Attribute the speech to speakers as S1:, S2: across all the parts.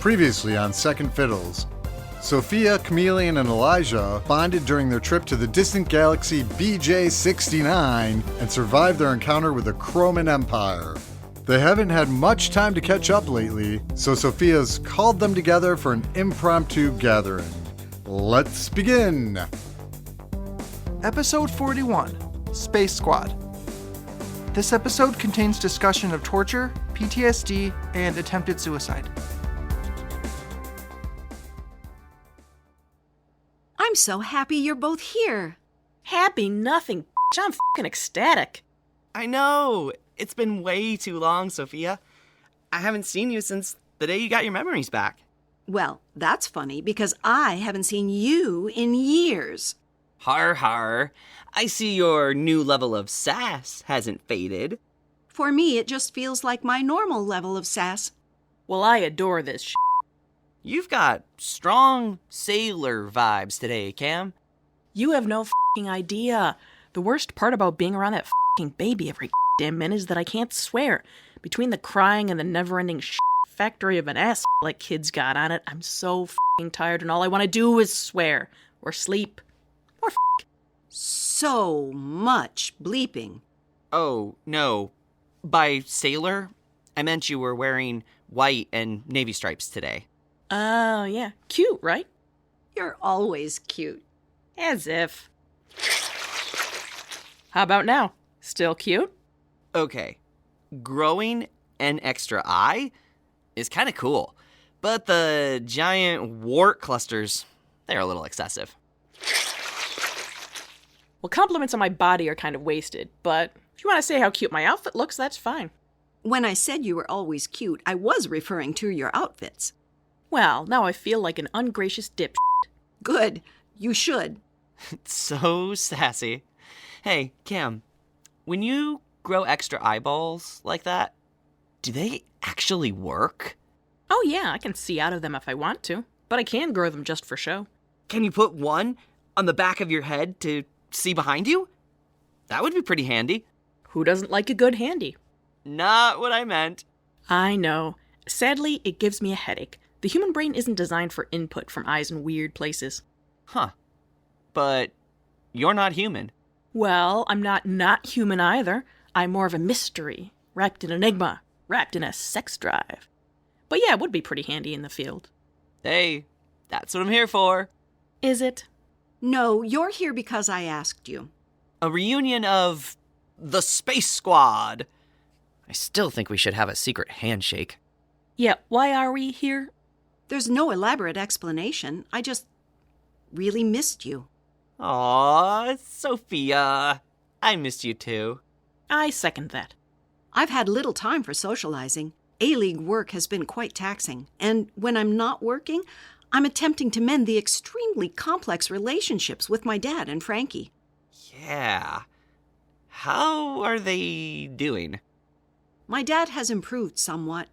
S1: Previously on Second Fiddles, Sophia, Chameleon, and Elijah bonded during their trip to the distant galaxy BJ-69 and survived their encounter with the Chroman Empire. They haven't had much time to catch up lately, so Sophia's called them together for an impromptu gathering. Let's begin!
S2: Episode 41, Space Squad. This episode contains discussion of torture, PTSD, and attempted suicide.
S3: I'm so happy you're both here.
S4: Happy nothing, I'm f***ing ecstatic.
S5: I know! It's been way too long, Sophia. I haven't seen you since the day you got your memories back.
S3: Well, that's funny because I haven't seen you in years.
S5: Har har. I see your new level of sass hasn't faded.
S3: For me, it just feels like my normal level of sass.
S4: Well, I adore this shit.
S5: You've got strong sailor vibes today, Cam.
S4: You have no f***ing idea. The worst part about being around that f***ing baby every damn minute is that I can't swear. Between the crying and the never-ending factory of an ass like kids got on it, I'm so f***ing tired and all I want to do is swear. Or sleep. Or f***.
S3: So much bleeping.
S5: Oh, no. By sailor, I meant you were wearing white and navy stripes today.
S4: Oh, yeah. Cute, right?
S3: You're always cute.
S4: As if. How about now? Still cute?
S5: Okay. Growing an extra eye is kind of cool, but the giant wart clusters, they're a little excessive.
S4: Well, compliments on my body are kind of wasted, but if you want to say how cute my outfit looks, that's fine.
S3: When I said you were always cute, I was referring to your outfits.
S4: Well, now I feel like an ungracious dipshit.
S3: Good. You should.
S5: So sassy. Hey, Cam, when you grow extra eyeballs like that, do they actually work?
S4: Oh yeah, I can see out of them if I want to, but I can grow them just for show.
S5: Can you put one on the back of your head to see behind you? That would be pretty handy.
S4: Who doesn't like a good handy?
S5: Not what I meant.
S4: I know. Sadly, it gives me a headache. The human brain isn't designed for input from eyes in weird places.
S5: Huh. But you're not human.
S4: Well, I'm not human either. I'm more of a mystery, wrapped in enigma, wrapped in a sex drive. But yeah, it would be pretty handy in the field.
S5: Hey, that's what I'm here for.
S4: Is it?
S3: No, you're here because I asked you.
S5: A reunion of the Space Squad. I still think we should have a secret handshake.
S4: Yeah, why are we here?
S3: There's no elaborate explanation. I just really missed you.
S5: Aw, Sophia. I missed you too.
S4: I second that.
S3: I've had little time for socializing. A-League work has been quite taxing, and when I'm not working, I'm attempting to mend the extremely complex relationships with my dad and Frankie.
S5: Yeah. How are they doing?
S3: My dad has improved somewhat.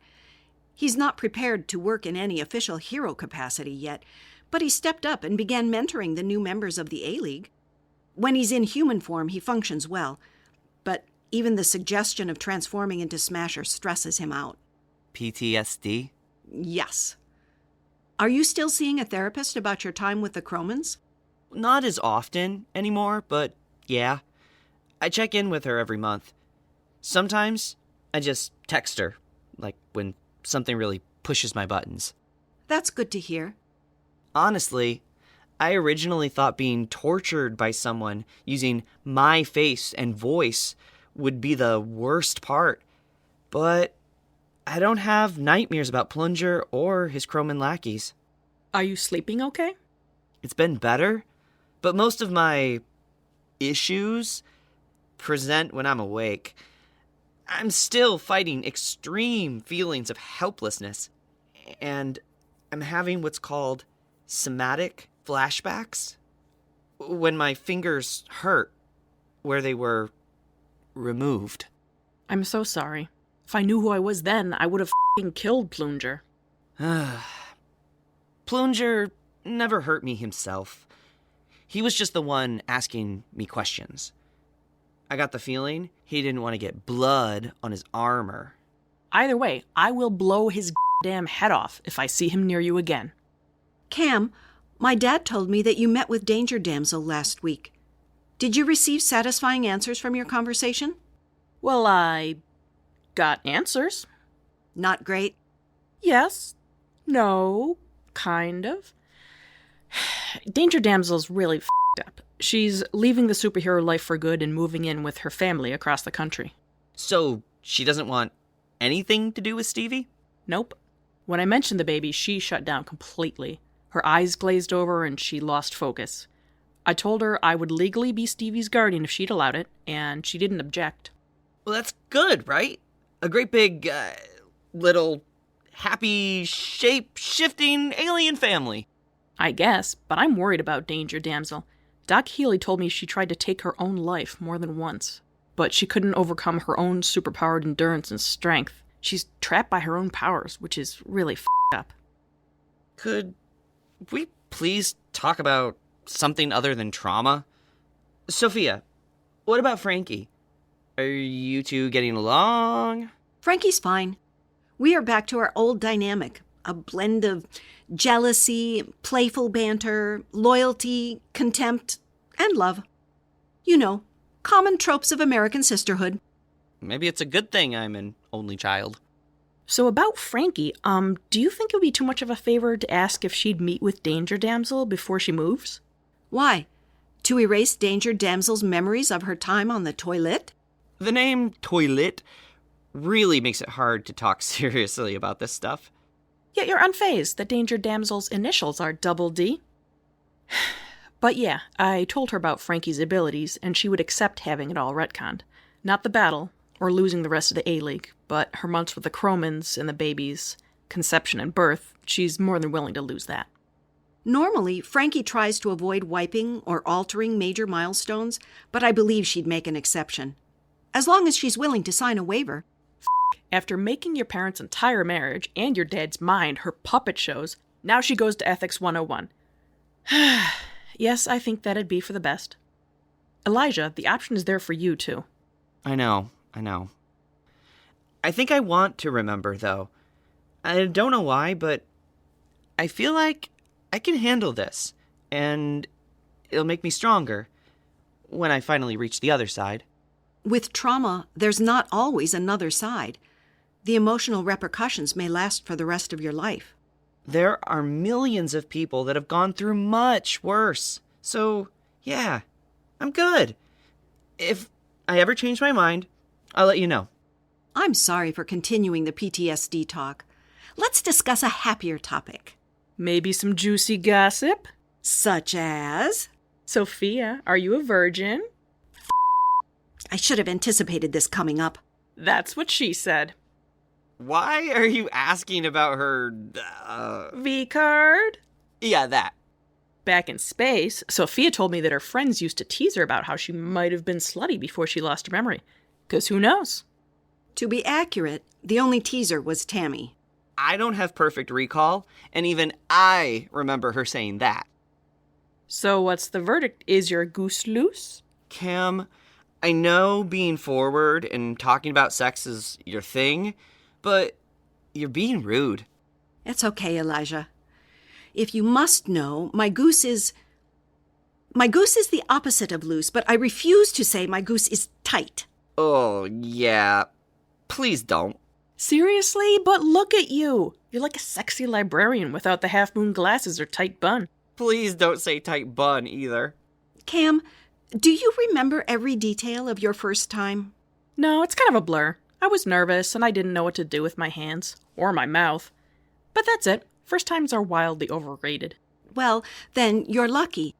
S3: He's not prepared to work in any official hero capacity yet, but he stepped up and began mentoring the new members of the A-League. When he's in human form, he functions well, but even the suggestion of transforming into Smasher stresses him out.
S5: PTSD?
S3: Yes. Are you still seeing a therapist about your time with the Chromans?
S5: Not as often anymore, but yeah. I check in with her every month. Sometimes I just text her, like when something really pushes my buttons.
S3: That's good to hear.
S5: Honestly, I originally thought being tortured by someone using my face and voice would be the worst part, but I don't have nightmares about Plunger or his Chroman lackeys.
S4: Are you sleeping okay?
S5: It's been better, but most of my issues present when I'm awake. I'm still fighting extreme feelings of helplessness, and I'm having what's called somatic flashbacks when my fingers hurt where they were removed.
S4: I'm so sorry. If I knew who I was then, I would have f***ing killed Plunger.
S5: Plunger never hurt me himself. He was just the one asking me questions. I got the feeling he didn't want to get blood on his armor.
S4: Either way, I will blow his damn head off if I see him near you again.
S3: Cam, my dad told me that you met with Danger Damsel last week. Did you receive satisfying answers from your conversation?
S4: Well, I got answers.
S3: Not great.
S4: Yes. No. Kind of. Danger Damsel's really f***ed up. She's leaving the superhero life for good and moving in with her family across the country.
S5: So she doesn't want anything to do with Stevie?
S4: Nope. When I mentioned the baby, she shut down completely. Her eyes glazed over and she lost focus. I told her I would legally be Stevie's guardian if she'd allowed it, and she didn't object.
S5: Well, that's good, right? A great big, little, happy, shape-shifting alien family.
S4: I guess, but I'm worried about Danger Damsel. Doc Healy told me she tried to take her own life more than once, but she couldn't overcome her own superpowered endurance and strength. She's trapped by her own powers, which is really f***ed up.
S5: Could we please talk about something other than trauma? Sophia, what about Frankie? Are you two getting along?
S3: Frankie's fine. We are back to our old dynamic, a blend of jealousy, playful banter, loyalty, contempt, and love. You know, common tropes of American sisterhood.
S5: Maybe it's a good thing I'm an only child.
S4: So about Frankie, do you think it would be too much of a favor to ask if she'd meet with Danger Damsel before she moves?
S3: Why? To erase Danger Damsel's memories of her time on the toilet?
S5: The name toilet really makes it hard to talk seriously about this stuff.
S4: Yet you're unfazed that Danger Damsel's initials are Double D. But yeah, I told her about Frankie's abilities, and she would accept having it all retconned. Not the battle, or losing the rest of the A-League, but her months with the Chromans and the babies, conception and birth. She's more than willing to lose that.
S3: Normally, Frankie tries to avoid wiping or altering major milestones, but I believe she'd make an exception. As long as she's willing to sign a waiver.
S4: After making your parents' entire marriage and your dad's mind her puppet shows, now she goes to Ethics 101. Yes, I think that'd be for the best. Elijah, the option is there for you, too.
S5: I know. I think I want to remember, though. I don't know why, but I feel like I can handle this, and it'll make me stronger when I finally reach the other side.
S3: With trauma, there's not always another side. The emotional repercussions may last for the rest of your life.
S5: There are millions of people that have gone through much worse. So, yeah, I'm good. If I ever change my mind, I'll let you know.
S3: I'm sorry for continuing the PTSD talk. Let's discuss a happier topic.
S4: Maybe some juicy gossip?
S3: Such as?
S4: Sophia, are you a virgin?
S3: I should have anticipated this coming up.
S4: That's what she said.
S5: Why are you asking about her,
S4: V-card?
S5: Yeah, that.
S4: Back in space, Sophia told me that her friends used to tease her about how she might have been slutty before she lost her memory. 'Cause who knows?
S3: To be accurate, the only teaser was Tammy.
S5: I don't have perfect recall, and even I remember her saying that.
S4: So what's the verdict? Is your goose loose?
S5: Cam, I know being forward and talking about sex is your thing, but you're being rude.
S3: It's okay, Elijah. If you must know, my goose is the opposite of loose, but I refuse to say my goose is tight.
S5: Oh, yeah. Please don't.
S4: Seriously? But look at you. You're like a sexy librarian without the half-moon glasses or tight bun.
S5: Please don't say tight bun either.
S3: Cam, do you remember every detail of your first time?
S4: No, it's kind of a blur. I was nervous and I didn't know what to do with my hands. Or my mouth. But that's it. First times are wildly overrated.
S3: Well, then you're lucky.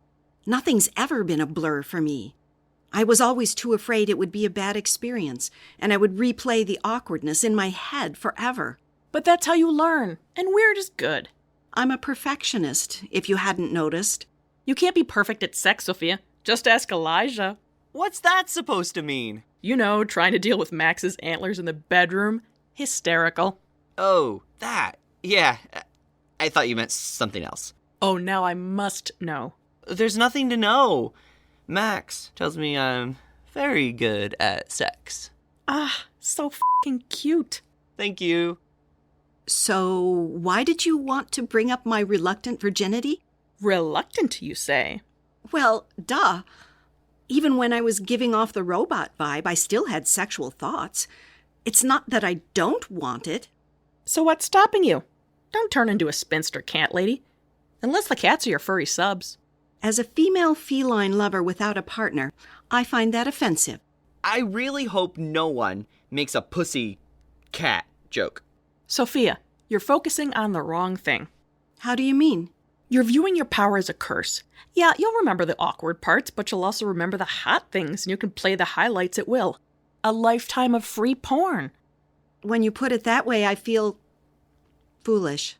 S3: Nothing's ever been a blur for me. I was always too afraid it would be a bad experience, and I would replay the awkwardness in my head forever.
S4: But that's how you learn, and weird is good.
S3: I'm a perfectionist, if you hadn't noticed.
S4: You can't be perfect at sex, Sophia. Just ask Elijah.
S5: What's that supposed to mean?
S4: You know, trying to deal with Max's antlers in the bedroom. Hysterical.
S5: Oh, that. Yeah, I thought you meant something else.
S4: Oh, now I must know.
S5: There's nothing to know. Max tells me I'm very good at sex.
S4: Ah, so f***ing cute.
S5: Thank you.
S3: So, why did you want to bring up my reluctant virginity?
S4: Reluctant, you say?
S3: Well, duh. Even when I was giving off the robot vibe, I still had sexual thoughts. It's not that I don't want it.
S4: So what's stopping you? Don't turn into a spinster cat lady. Unless the cats are your furry subs.
S3: As a female feline lover without a partner, I find that offensive.
S5: I really hope no one makes a pussy cat joke.
S4: Sophia, you're focusing on the wrong thing.
S3: How do you mean?
S4: You're viewing your power as a curse. Yeah, you'll remember the awkward parts, but you'll also remember the hot things, and you can play the highlights at will. A lifetime of free porn.
S3: When you put it that way, I feel foolish.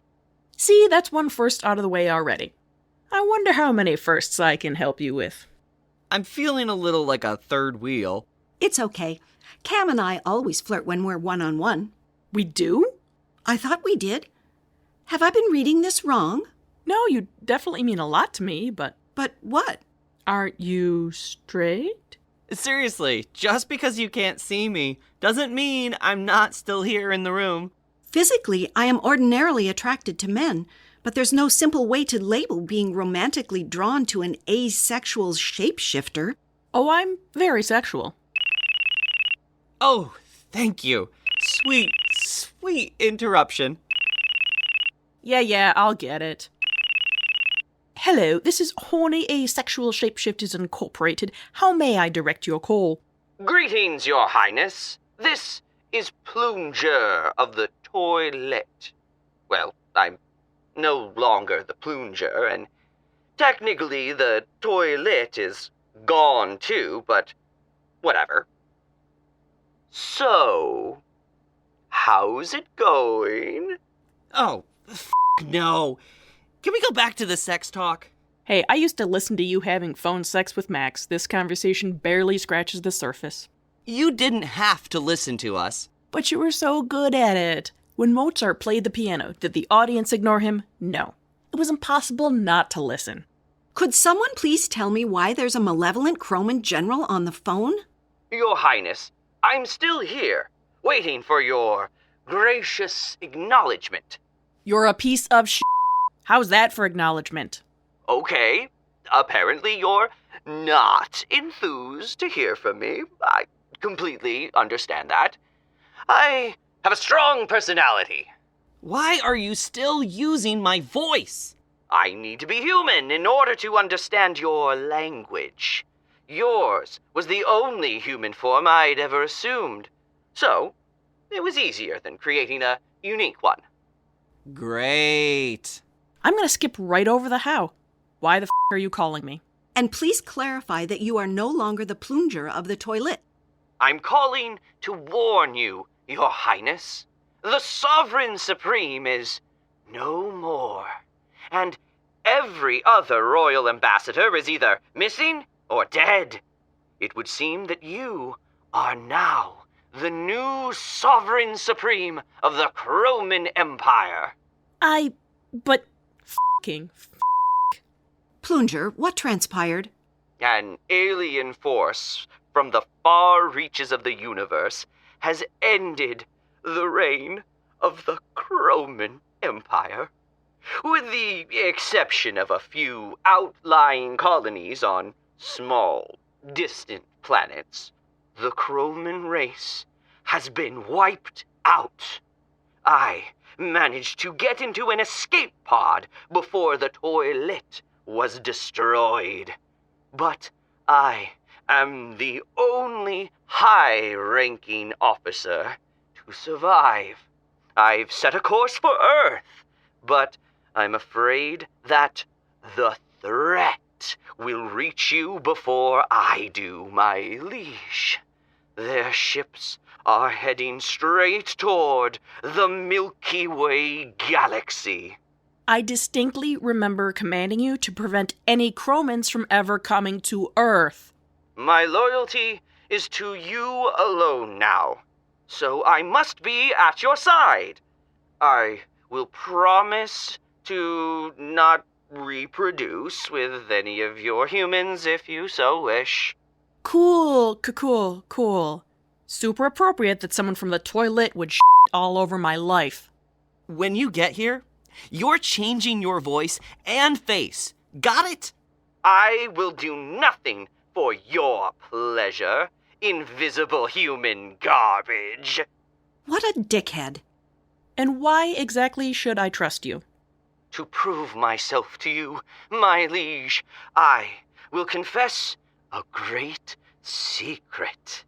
S4: See, that's one first out of the way already. I wonder how many firsts I can help you with.
S5: I'm feeling a little like a third wheel.
S3: It's okay. Cam and I always flirt when we're one-on-one.
S4: We do?
S3: I thought we did. Have I been reading this wrong?
S4: No, you definitely mean a lot to me, but...
S3: But what?
S4: Aren't you straight?
S5: Seriously, just because you can't see me doesn't mean I'm not still here in the room.
S3: Physically, I am ordinarily attracted to men, but there's no simple way to label being romantically drawn to an asexual shapeshifter.
S4: Oh, I'm very sexual.
S5: Oh, thank you. Sweet, sweet interruption.
S4: Yeah, I'll get it. Hello, this is Horny Asexual Shapeshifters Incorporated. How may I direct your call?
S6: Greetings, Your Highness. This is Plunger of the Toilet. Well, I'm no longer the Plunger, and technically the toilet is gone too, but whatever. So, how's it going?
S5: Oh, no. Can we go back to the sex talk?
S4: Hey, I used to listen to you having phone sex with Max. This conversation barely scratches the surface.
S5: You didn't have to listen to us.
S4: But you were so good at it. When Mozart played the piano, did the audience ignore him? No. It was impossible not to listen.
S3: Could someone please tell me why there's a malevolent Croman general on the phone?
S6: Your Highness, I'm still here, waiting for your gracious acknowledgement.
S4: You're a piece of shit. How's that for acknowledgement?
S6: Okay, apparently you're not enthused to hear from me. I completely understand that. I have a strong personality.
S5: Why are you still using my voice?
S6: I need to be human in order to understand your language. Yours was the only human form I'd ever assumed. So, it was easier than creating a unique one.
S5: Great.
S4: I'm gonna skip right over the how. Why the are you calling me?
S3: And please clarify that you are no longer the plunger of the toilet.
S6: I'm calling to warn you, Your Highness. The Sovereign Supreme is no more. And every other royal ambassador is either missing or dead. It would seem that you are now the new Sovereign Supreme of the Croman Empire.
S4: But f***ing
S3: Plunger, what transpired?
S6: An alien force from the far reaches of the universe has ended the reign of the Croman Empire. With the exception of a few outlying colonies on small, distant planets, the Croman race has been wiped out. I managed to get into an escape pod before the toilet was destroyed. But I am the only high-ranking officer to survive. I've set a course for Earth, but I'm afraid that the threat will reach you before I do, my liege. Their ships are heading straight toward the Milky Way galaxy.
S4: I distinctly remember commanding you to prevent any Cromans from ever coming to Earth.
S6: My loyalty is to you alone now, so I must be at your side. I will promise to not reproduce with any of your humans if you so wish.
S4: Cool. Super appropriate that someone from the toilet would all over my life.
S5: When you get here, you're changing your voice and face. Got it?
S6: I will do nothing for your pleasure, invisible human garbage.
S3: What a dickhead.
S4: And why exactly should I trust you?
S6: To prove myself to you, my liege, I will confess a great secret.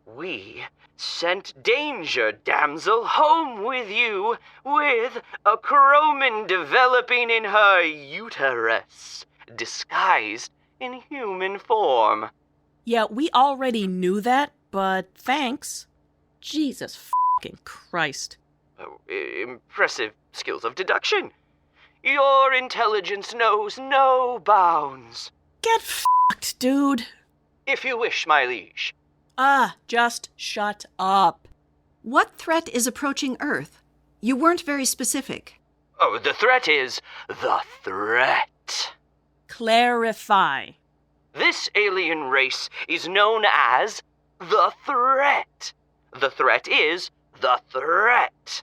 S6: We sent Danger Damsel home with you with a chromin developing in her uterus, disguised in human form.
S4: Yeah, we already knew that, but thanks. Jesus fucking Christ.
S6: Oh, impressive skills of deduction. Your intelligence knows no bounds.
S4: Get fucked, dude.
S6: If you wish, my liege.
S4: Just shut up.
S3: What threat is approaching Earth? You weren't very specific.
S6: Oh, the threat is the threat.
S4: Clarify.
S6: This alien race is known as the threat. The threat is the threat.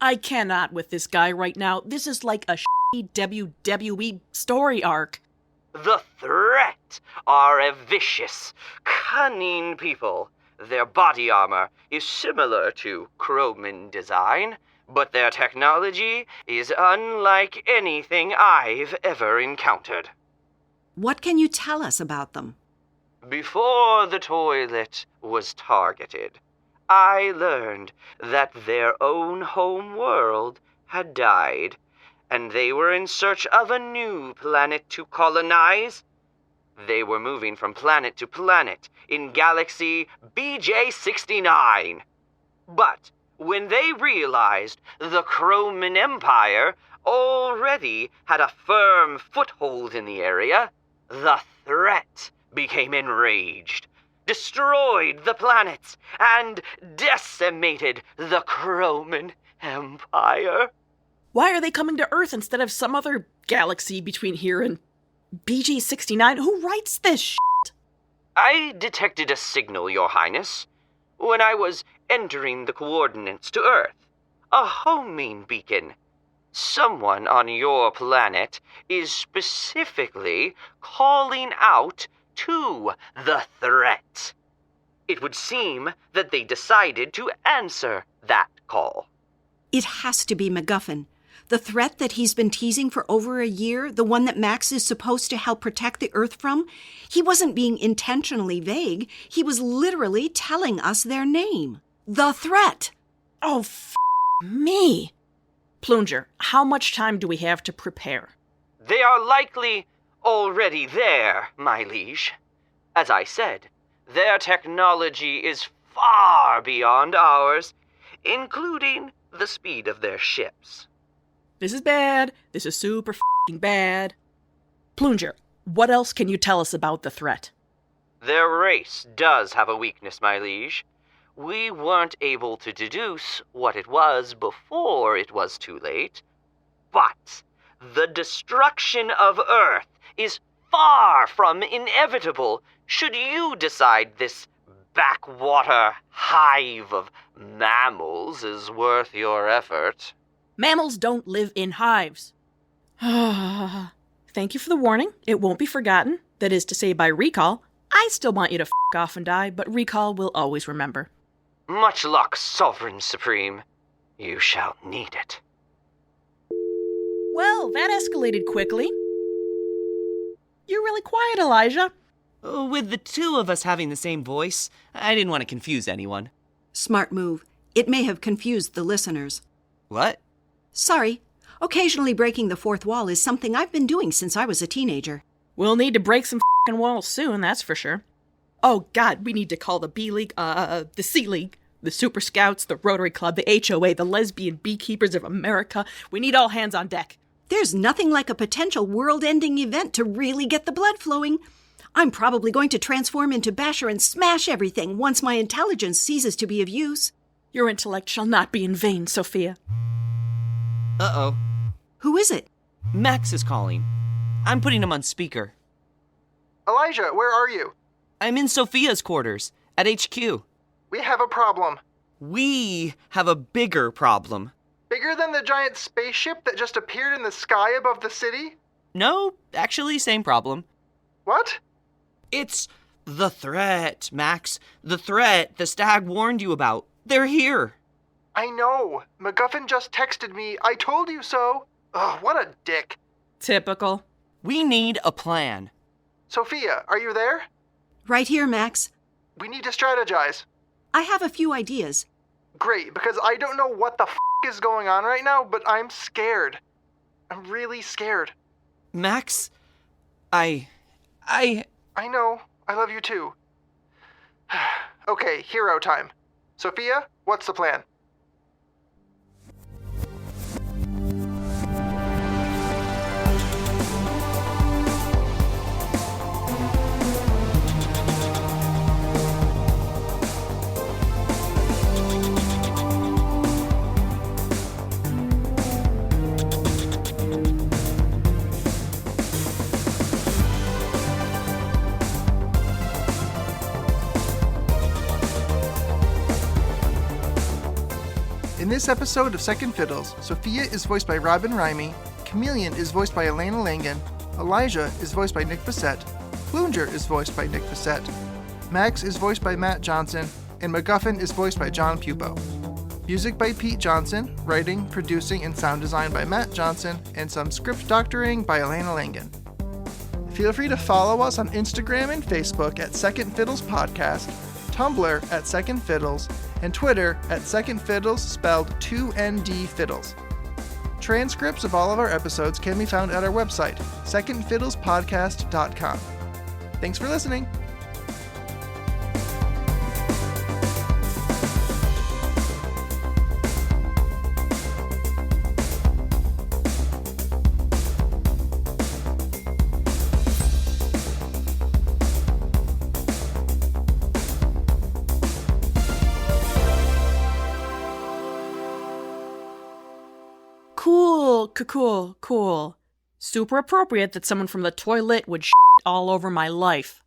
S4: I cannot with this guy right now. This is like a shitty WWE story arc.
S6: The threat are a vicious, cunning people. Their body armor is similar to chromin design, but their technology is unlike anything I've ever encountered.
S3: What can you tell us about them?
S6: Before the toilet was targeted, I learned that their own home world had died, and they were in search of a new planet to colonize. They were moving from planet to planet in galaxy BJ69. But when they realized the Chromin Empire already had a firm foothold in the area, the threat became enraged, destroyed the planets, and decimated the Chromin Empire.
S4: Why are they coming to Earth instead of some other galaxy between here and BG69? Who writes this shit?
S6: I detected a signal, Your Highness, when I was entering the coordinates to Earth. A homing beacon. Someone on your planet is specifically calling out to the threat. It would seem that they decided to answer that call.
S3: It has to be MacGuffin. The threat that he's been teasing for over a year, the one that Max is supposed to help protect the Earth from, he wasn't being intentionally vague. He was literally telling us their name. The threat.
S4: Oh, me. Plunger, how much time do we have to prepare?
S6: They are likely already there, my liege. As I said, their technology is far beyond ours, including the speed of their ships.
S4: This is bad. This is super f***ing bad. Plunger, what else can you tell us about the threat?
S6: Their race does have a weakness, my liege. We weren't able to deduce what it was before it was too late. But the destruction of Earth is far from inevitable should you decide this backwater hive of mammals is worth your effort.
S4: Mammals don't live in hives. Thank you for the warning. It won't be forgotten. That is to say, by recall. I still want you to f*** off and die, but recall will always remember.
S6: Much luck, Sovereign Supreme. You shall need it.
S4: Well, that escalated quickly. You're really quiet, Elijah.
S5: With the two of us having the same voice, I didn't want to confuse anyone.
S3: Smart move. It may have confused the listeners.
S5: What?
S3: Sorry. Occasionally breaking the fourth wall is something I've been doing since I was a teenager.
S4: We'll need to break some f***ing walls soon, that's for sure. Oh, God, we need to call the B League, the C League, the Super Scouts, the Rotary Club, the HOA, the Lesbian Beekeepers of America. We need all hands on deck.
S3: There's nothing like a potential world-ending event to really get the blood flowing. I'm probably going to transform into Basher and smash everything once my intelligence ceases to be of use.
S4: Your intellect shall not be in vain, Sophia.
S5: Uh-oh.
S3: Who is it?
S5: Max is calling. I'm putting him on speaker.
S2: Elijah, where are you?
S5: I'm in Sophia's quarters, at HQ.
S2: We have a problem.
S5: We have a bigger problem.
S2: Bigger than the giant spaceship that just appeared in the sky above the city?
S5: No, actually, same problem.
S2: What?
S5: It's the threat, Max. The threat the stag warned you about. They're here.
S2: I know. MacGuffin just texted me. I told you so. Ugh, what a dick.
S4: Typical.
S5: We need a plan.
S2: Sophia, are you there?
S3: Right here, Max.
S2: We need to strategize.
S3: I have a few ideas.
S2: Great, because I don't know what the is going on right now, but I'm scared. I'm really scared.
S5: Max, I
S2: know. I love you too. Okay, hero time. Sophia, what's the plan? In this episode of Second Fiddles, Sophia is voiced by Robin Rimey, Chameleon is voiced by Elena Langan, Elijah is voiced by Nick Bissett, Plunger is voiced by Nick Bissett, Max is voiced by Matt Johnson, and MacGuffin is voiced by John Pupo. Music by Pete Johnson, writing, producing, and sound design by Matt Johnson, and some script doctoring by Elena Langan. Feel free to follow us on Instagram and Facebook at Second Fiddles Podcast, Tumblr at Second Fiddles, and Twitter at Second Fiddles, spelled 2ND Fiddles. Transcripts of all of our episodes can be found at our website, secondfiddlespodcast.com. Thanks for listening.
S4: Cool. Super appropriate that someone from the toilet would all over my life.